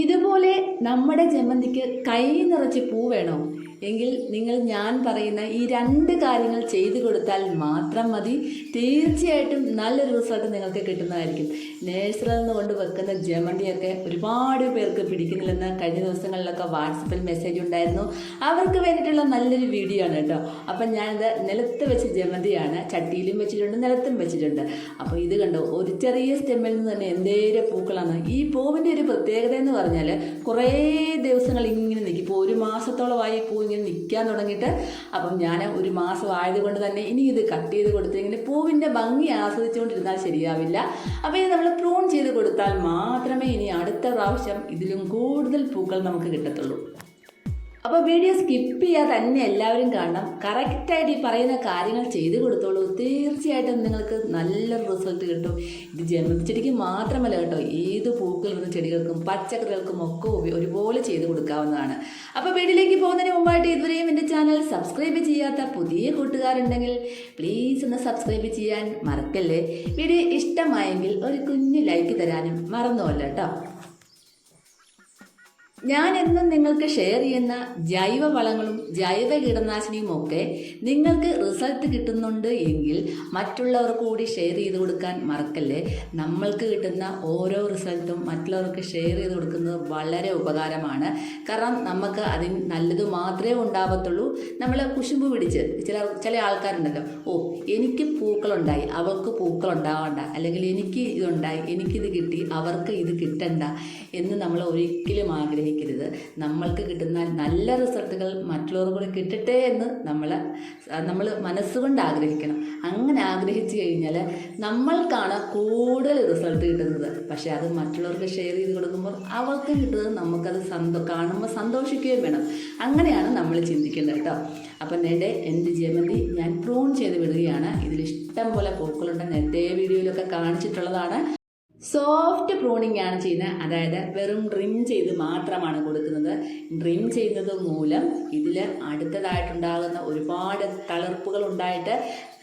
ഇതുപോലെ നമ്മുടെ ജമന്തിക്ക് കൈ നിറച്ച് പൂ വേണോ എങ്കിൽ ഞാൻ പറയുന്ന ഈ രണ്ട് കാര്യങ്ങൾ ചെയ്തു കൊടുത്താൽ മാത്രം മതി. തീർച്ചയായിട്ടും നല്ലൊരു റിസൾട്ട് നിങ്ങൾക്ക് കിട്ടുന്നതായിരിക്കും. നേഴ്സറിയിൽ നിന്ന് കൊണ്ട് വെക്കുന്ന ജമന്തിയൊക്കെ ഒരുപാട് പേർക്ക് പിടിക്കുന്നില്ലെന്ന് കഴിഞ്ഞ ദിവസങ്ങളിലൊക്കെ വാട്സപ്പിൽ മെസ്സേജ് ഉണ്ടായിരുന്നു. അവർക്ക് വേണ്ടിയിട്ടുള്ള നല്ലൊരു വീഡിയോ ആണ് കേട്ടോ. അപ്പം ഞാനിത് നിലത്ത് വെച്ച് ജമന്തിയാണ്, ചട്ടിയിലും വെച്ചിട്ടുണ്ട്, നിലത്തും വെച്ചിട്ടുണ്ട്. അപ്പോൾ ഇത് കണ്ടോ, ഒരു ചെറിയ സ്റ്റെമ്മിൽ നിന്ന് തന്നെ എന്തേരം പൂക്കളാണ്. ഈ പൂവിൻ്റെ ഒരു പ്രത്യേകത എന്ന് പറഞ്ഞാൽ കുറേ ദിവസങ്ങൾ ഇങ്ങനെ നിൽക്കും. ഇപ്പോൾ ഒരു മാസത്തോളമായി പൂ ഇങ്ങനെ നിൽക്കാൻ തുടങ്ങിയിട്ട്. അപ്പം ഞാൻ ഒരു മാസം ആയതുകൊണ്ട് തന്നെ ഇനി ഇത് കട്ട് ചെയ്ത് കൊടുത്തെങ്കിൽ പൂവിൻ്റെ ഭംഗി ആസ്വദിച്ചുകൊണ്ടിരുന്നാൽ ശരിയാവില്ല. അപ്പോൾ ഇത് നമ്മൾ പ്രൂൺ ചെയ്ത് കൊടുത്താൽ മാത്രമേ ഇനി അടുത്ത പ്രാവശ്യം ഇതിലും കൂടുതൽ പൂക്കൾ നമുക്ക് കിട്ടത്തുള്ളൂ. അപ്പോൾ വീഡിയോ സ്കിപ്പ് ചെയ്യാതെ തന്നെ എല്ലാവരും കാണണം. കറക്റ്റായിട്ട് ഈ പറയുന്ന കാര്യങ്ങൾ ചെയ്ത് കൊടുത്തോളൂ. തീർച്ചയായിട്ടും നിങ്ങൾക്ക് നല്ലൊരു റിസൾട്ട് കിട്ടും. ഇത് ജമന്തി ചെടിക്ക് മാത്രമല്ല കേട്ടോ, ഏത് പൂക്കളുള്ള ചെടികൾക്കും പച്ചക്കറികൾക്കും ഒക്കെ ഒരുപോലെ ചെയ്ത് കൊടുക്കാവുന്നതാണ്. അപ്പോൾ വീഡിയോയിലേക്ക് പോകുന്നതിന് മുമ്പായിട്ട് ഇതുവരെയും എൻ്റെ ചാനൽ സബ്സ്ക്രൈബ് ചെയ്യാത്ത പുതിയ കൂട്ടുകാരുണ്ടെങ്കിൽ പ്ലീസ് ഒന്ന് സബ്സ്ക്രൈബ് ചെയ്യാൻ മറക്കല്ലേ. വീഡിയോ ഇഷ്ടമായെങ്കിൽ ഒരു കുഞ്ഞു ലൈക്ക് തരാനും മറന്നുമല്ല കേട്ടോ. ഞാൻ എന്നും നിങ്ങൾക്ക് ഷെയർ ചെയ്യുന്ന ജൈവ വളങ്ങളും ജൈവ കീടനാശിനിയും ഒക്കെ നിങ്ങൾക്ക് റിസൾട്ട് കിട്ടുന്നുണ്ട് എങ്കിൽ മറ്റുള്ളവർക്ക് കൂടി ഷെയർ ചെയ്ത് കൊടുക്കാൻ മറക്കല്ലേ. നമ്മൾക്ക് കിട്ടുന്ന ഓരോ റിസൾട്ടും മറ്റുള്ളവർക്ക് ഷെയർ ചെയ്ത് കൊടുക്കുന്നത് വളരെ ഉപകാരമാണ്. കാരണം നമുക്ക് അതിന് നല്ലത് മാത്രമേ ഉണ്ടാവത്തുള്ളൂ. നമ്മൾ കുശുമ്പ് പിടിച്ച് ചില ആൾക്കാരുണ്ടല്ലോ, എനിക്ക് പൂക്കളുണ്ടായി അവർക്ക് പൂക്കളുണ്ടാവണ്ട, അല്ലെങ്കിൽ എനിക്ക് ഇതുണ്ടായി എനിക്കിത് കിട്ടി അവർക്ക് ഇത് കിട്ടണ്ട എന്ന് നമ്മൾ ഒരിക്കലും ആഗ്രഹിക്കും. നമ്മൾക്ക് കിട്ടുന്ന നല്ല റിസൾട്ടുകൾ മറ്റുള്ളവർ കൂടി കിട്ടട്ടെ എന്ന് നമ്മൾ മനസ്സുകൊണ്ട് ആഗ്രഹിക്കണം. അങ്ങനെ ആഗ്രഹിച്ചു കഴിഞ്ഞാൽ നമ്മൾക്കാണ് കൂടുതൽ റിസൾട്ട് കിട്ടുന്നത്. പക്ഷെ അത് മറ്റുള്ളവർക്ക് ഷെയർ ചെയ്ത് കൊടുക്കുമ്പോൾ അവർക്ക് കിട്ടുന്നത് നമുക്കത് കാണുമ്പോൾ സന്തോഷിക്കുകയും വേണം. അങ്ങനെയാണ് നമ്മൾ ചിന്തിക്കേണ്ടത് കേട്ടോ. അപ്പം എൻ്റെ ജമന്തി ഞാൻ പ്രൂൺ ചെയ്ത് വിടുകയാണ്. ഇതിൽ ഇഷ്ടം പോലെ പൂക്കളുണ്ട്, നേരത്തെ വീഡിയോയിലൊക്കെ കാണിച്ചിട്ടുള്ളതാണ്. സോഫ്റ്റ് പ്രൂണിംഗ് ആണ് ചെയ്യുന്നത്, അതായത് വെറും ഡ്രിം ചെയ്ത് മാത്രമാണ് കൊടുക്കുന്നത്. ഡ്രിം ചെയ്യുന്നത് മൂലം ഇതിൽ അടുത്തതായിട്ടുണ്ടാകുന്ന ഒരുപാട് തളിർപ്പുകൾ ഉണ്ടായിട്ട്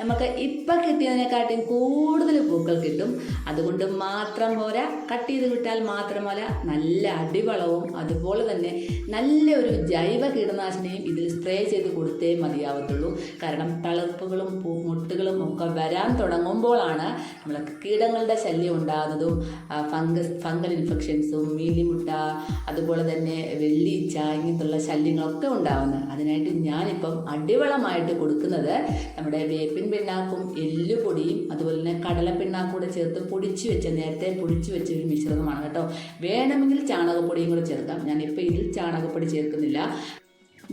നമുക്ക് ഇപ്പം കിട്ടിയതിനെക്കാട്ടിയും കൂടുതൽ പൂക്കൾ കിട്ടും. അതുകൊണ്ട് മാത്രം പോരാ, കട്ട് ചെയ്ത് വിട്ടാൽ മാത്രമല്ല, നല്ല അടിവളവും അതുപോലെ തന്നെ നല്ലൊരു ജൈവ കീടനാശിനിയും ഇതിൽ സ്പ്രേ ചെയ്ത് കൊടുത്തേ മതിയാവത്തുള്ളൂ. കാരണം തളിർപ്പുകളും മുട്ടുകളും ഒക്കെ വരാൻ തുടങ്ങുമ്പോഴാണ് നമ്മൾക്ക് കീടങ്ങളുടെ ശല്യം ഉണ്ടാകുന്നതും ഫംഗൽ ഇൻഫെക്ഷൻസും മീലിമുട്ട അതുപോലെ തന്നെ വെള്ളീച്ച ഇങ്ങനത്തുള്ള ശല്യങ്ങളൊക്കെ ഉണ്ടാകുന്നത്. അതിനായിട്ട് ഞാനിപ്പം അടിവളമായിട്ട് കൊടുക്കുന്നത് നമ്മുടെ വേപ്പിൻ പിണ്ണാക്കും എല്ലുപൊടിയും അതുപോലെ തന്നെ കടലപ്പിണ്ണാക്കും കൂടെ ചേർത്ത് നേരത്തെ പൊടിച്ചു വെച്ച ഒരു മിശ്രിതമാണ് കേട്ടോ. വേണമെങ്കിൽ ചാണകപ്പൊടിയും കൂടെ ചേർക്കാം. ഞാനിപ്പോൾ ഇതിൽ ചാണകപ്പൊടി ചേർക്കുന്നില്ല.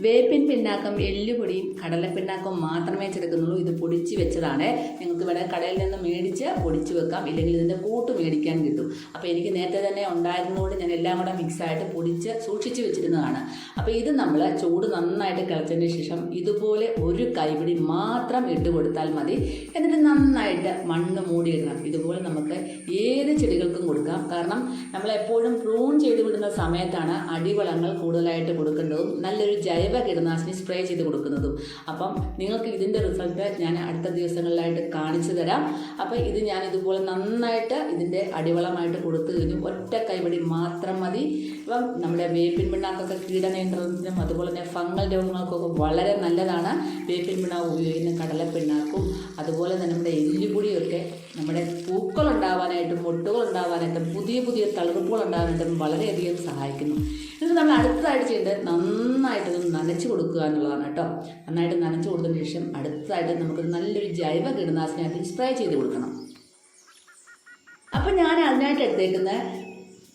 വേപ്പിൻ പിണ്ണാക്കം എല്ലുപൊടിയും കടലപ്പിണ്ണാക്കം മാത്രമേ ചേർക്കുന്നുള്ളൂ. ഇത് പൊടിച്ച് വെച്ചതാണ്. നിങ്ങൾക്ക് ഇവിടെ കടയിൽ നിന്ന് മേടിച്ച് പൊടിച്ച് വെക്കാം, ഇല്ലെങ്കിൽ ഇതിൻ്റെ കൂട്ട് മേടിക്കാൻ കിട്ടും. അപ്പോൾ എനിക്ക് നേരത്തെ തന്നെ ഉണ്ടായിരുന്നതുകൊണ്ട് ഞാൻ എല്ലാം കൂടെ മിക്സായിട്ട് പൊടിച്ച് സൂക്ഷിച്ച് വെച്ചിരുന്നതാണ്. അപ്പോൾ ഇത് നമ്മൾ ചൂട് നന്നായിട്ട് കിളച്ചതിന് ശേഷം ഇതുപോലെ ഒരു കൈപിടി മാത്രം ഇട്ട് കൊടുത്താൽ മതി. എന്നിട്ട് നന്നായിട്ട് മണ്ണ് മൂടിയിടണം. ഇതുപോലെ നമുക്ക് ഏത് ചെടികൾക്കും കൊടുക്കാം. കാരണം നമ്മളെപ്പോഴും പ്രൂൺ ചെയ്ത് വിടുന്ന സമയത്താണ് അടിവളങ്ങൾ കൂടുതലായിട്ട് കൊടുക്കേണ്ടതും നല്ലൊരു ജൈവ കീടനാശിനി സ്പ്രേ ചെയ്ത് കൊടുക്കുന്നതും. അപ്പം നിങ്ങൾക്ക് ഇതിൻ്റെ റിസൾട്ട് ഞാൻ അടുത്ത ദിവസങ്ങളിലായിട്ട് കാണിച്ചു തരാം. അപ്പം ഇത് ഞാൻ ഇതുപോലെ നന്നായിട്ട് ഇതിൻ്റെ അടിവളമായിട്ട് കൊടുത്തു കഴിഞ്ഞു. ഒറ്റ കൈപിടി മാത്രം മതി. ഇപ്പം നമ്മുടെ വേപ്പിൻ പിണ്ണാക്കൊക്കെ കീടനിയന്ത്രണത്തിനും അതുപോലെ തന്നെ ഫംഗൽ രോഗങ്ങൾക്കൊക്കെ വളരെ നല്ലതാണ്. വേപ്പിൻ പിണ്ണാക്ക് ഉപയോഗിക്കുന്ന കടലപ്പിണ്ണാക്കും അതുപോലെ തന്നെ നമ്മുടെ എല്ലുപൊടിയൊക്കെ നമ്മുടെ പൂക്കൾ ഉണ്ടാവാനായിട്ടും മുട്ടുകൾ ഉണ്ടാവാനായിട്ടും പുതിയ തളിർപ്പുകൾ ഉണ്ടാവാനായിട്ടും വളരെയധികം സഹായിക്കുന്നു. ഇത് നമ്മൾ അടുത്തതായിട്ട് ചെയ്യേണ്ടത് നന്നായിട്ടൊന്ന് നനച്ച് കൊടുക്കുക എന്നുള്ളതാണ് കേട്ടോ. നന്നായിട്ട് നനച്ച് കൊടുത്തതിന് ശേഷം അടുത്തതായിട്ട് നമുക്ക് നല്ലൊരു ജൈവ കീടനാശിനിയായിട്ട് സ്പ്രേ ചെയ്ത് കൊടുക്കണം. അപ്പം ഞാൻ അതിനായിട്ട് എടുത്തേക്കുന്ന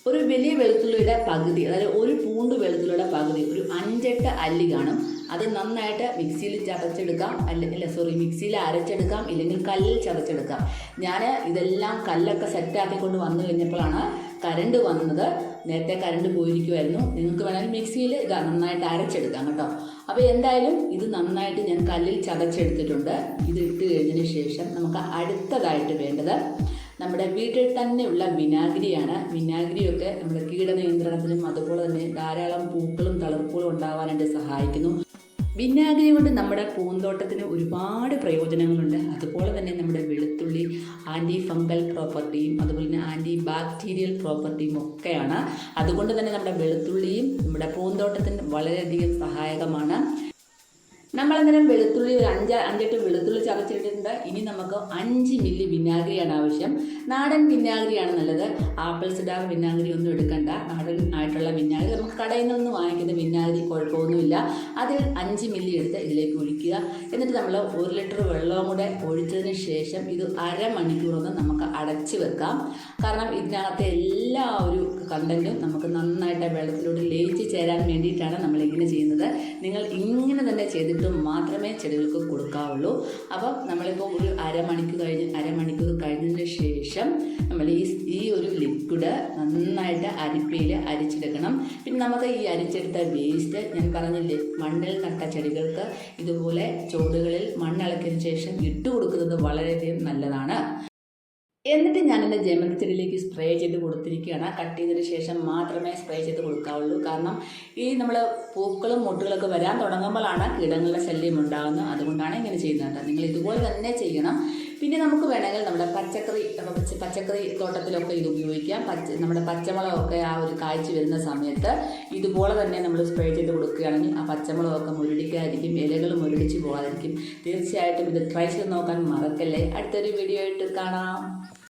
ഒരു വലിയ വെളുത്തുള്ളിയുടെ പകുതി, അതായത് ഒരു പൂണ്ട് വെളുത്തുള്ളിയുടെ പകുതി, ഒരു 5-8 അല്ലി കാണും. അത് നന്നായിട്ട് മിക്സിയിൽ ചതച്ചെടുക്കാം, മിക്സിയിൽ അരച്ചെടുക്കാം, ഇല്ലെങ്കിൽ കല്ലിൽ ചതച്ചെടുക്കാം. ഞാൻ ഇതെല്ലാം കല്ലൊക്കെ സെറ്റാക്കിക്കൊണ്ട് വന്നു കഴിഞ്ഞപ്പോഴാണ് കരണ്ട് വന്നത്. നേരത്തെ കരണ്ട് പോയിരിക്കുമായിരുന്നു. നിങ്ങൾക്ക് വേണമെങ്കിൽ മിക്സിയിൽ ഇത് നന്നായിട്ട് അരച്ചെടുക്കാം കേട്ടോ. അപ്പോൾ എന്തായാലും ഇത് നന്നായിട്ട് ഞാൻ കല്ലിൽ ചതച്ചെടുത്തിട്ടുണ്ട്. ഇത് ഇട്ട് കഴിഞ്ഞതിന് ശേഷം നമുക്ക് അടുത്തതായിട്ട് വേണ്ടത് നമ്മുടെ വീട്ടിൽ തന്നെയുള്ള വിനാഗിരിയാണ്. വിനാഗിരിയൊക്കെ നമ്മുടെ കീടനിയന്ത്രണത്തിനും അതുപോലെ തന്നെ ധാരാളം പൂക്കളും തളിർപ്പുകളും ഉണ്ടാവാനായിട്ട് സഹായിക്കുന്നു. വിനാഗിരി കൊണ്ട് നമ്മുടെ പൂന്തോട്ടത്തിന് ഒരുപാട് പ്രയോജനങ്ങളുണ്ട്. അതുപോലെ തന്നെ നമ്മുടെ വെളുത്തുള്ളി ആൻറ്റി ഫംഗൽ പ്രോപ്പർട്ടിയും അതുപോലെ തന്നെ ആൻറ്റി ബാക്ടീരിയൽ പ്രോപ്പർട്ടിയും ഒക്കെയാണ്. അതുകൊണ്ട് തന്നെ നമ്മുടെ വെളുത്തുള്ളിയും നമ്മുടെ പൂന്തോട്ടത്തിന് വളരെയധികം സഹായകമാണ്. നമ്മളന്നേരം വെളുത്തുള്ളി ഒരു അഞ്ചെട്ട് വെളുത്തുള്ളി ചതച്ചിട്ടുണ്ട്. ഇനി നമുക്ക് 5 മില്ലി വിനാഗിരിയാണ് ആവശ്യം. നാടൻ വിനാഗിരിയാണ് നല്ലത്. ആപ്പിൾ സിഡാർ വിനാഗിരി ഒന്നും എടുക്കണ്ട. നാടൻ ആയിട്ടുള്ള വിനാഗിരി നമുക്ക് കടയിൽ നിന്ന് വാങ്ങിക്കുന്ന വിനാഗിരി കുഴപ്പമൊന്നുമില്ല. അതിൽ 5 മില്ലി എടുത്ത് ഇതിലേക്ക് ഒഴിക്കുക. എന്നിട്ട് നമ്മൾ 1 ലിറ്റർ വെള്ളവും കൂടെ ഒഴിച്ചതിന് ശേഷം ഇത് അരമണിക്കൂറൊന്ന് നമുക്ക് അടച്ച് വെക്കാം. കാരണം ഇതിനകത്തെ എല്ലാ ഒരു കണ്ടൻറ്റും നമുക്ക് നന്നായിട്ട് വെള്ളത്തിലോട്ട് ലയിച്ച് ചേരാൻ വേണ്ടിയിട്ടാണ് നമ്മളിങ്ങനെ ചെയ്യുന്നത്. നിങ്ങൾ ഇങ്ങനെ തന്നെ ചെയ്തിട്ട് മാത്രമേ ചെടികൾക്ക് കൊടുക്കാവുള്ളൂ. അപ്പം നമ്മളിപ്പോൾ ഒരു അരമണിക്കൂർ കഴിഞ്ഞതിന് ശേഷം നമ്മൾ ഈ ഒരു ലിക്വിഡ് നന്നായിട്ട് അരിപ്പയിൽ അരിച്ചെടുക്കണം. പിന്നെ നമുക്ക് ഈ അരിച്ചെടുത്ത വേസ്റ്റ് ഞാൻ പറഞ്ഞില്ലേ, മണ്ണിൽ നട്ട ചെടികൾക്ക് ഇതുപോലെ ചുവടുകളിൽ മണ്ണിളക്കിയതിന് ശേഷം ഇട്ട് കൊടുക്കുന്നത് വളരെയധികം നല്ലതാണ്. എന്നിട്ട് ഞാൻ എൻ്റെ ജമന്തി ചെടിയിലേക്ക് സ്പ്രേ ചെയ്ത് കൊടുത്തിരിക്കുകയാണ്. കട്ട് ചെയ്തതിന് ശേഷം മാത്രമേ സ്പ്രേ ചെയ്ത് കൊടുക്കാവുള്ളൂ. കാരണം ഈ നമ്മൾ പൂക്കളും മൊട്ടുകളൊക്കെ വരാൻ തുടങ്ങുമ്പോഴാണ് കീടങ്ങളുടെ ശല്യം ഉണ്ടാകുന്നത്. അതുകൊണ്ടാണ് ഇങ്ങനെ ചെയ്യുന്നത്. നിങ്ങൾ ഇതുപോലെ തന്നെ ചെയ്യണം. പിന്നെ നമുക്ക് വേണമെങ്കിൽ നമ്മുടെ പച്ചക്കറി തോട്ടത്തിലൊക്കെ ഇത് ഉപയോഗിക്കാം. നമ്മുടെ പച്ചമുളകൊക്കെ ആ ഒരു കായ്ച്ചു വരുന്ന സമയത്ത് ഇതുപോലെ തന്നെ നമ്മൾ സ്പ്രേ ചെയ്ത് കൊടുക്കുകയാണെങ്കിൽ ആ പച്ചമുളകൊക്കെ മുരടിക്കാതിരിക്കും, ഇലകൾ മുരടിച്ച് പോകാതിരിക്കും. തീർച്ചയായിട്ടും ഇത് ട്രൈ ചെയ്ത് നോക്കാൻ മറക്കല്ലേ. അടുത്തൊരു വീഡിയോ ആയിട്ട് കാണാം.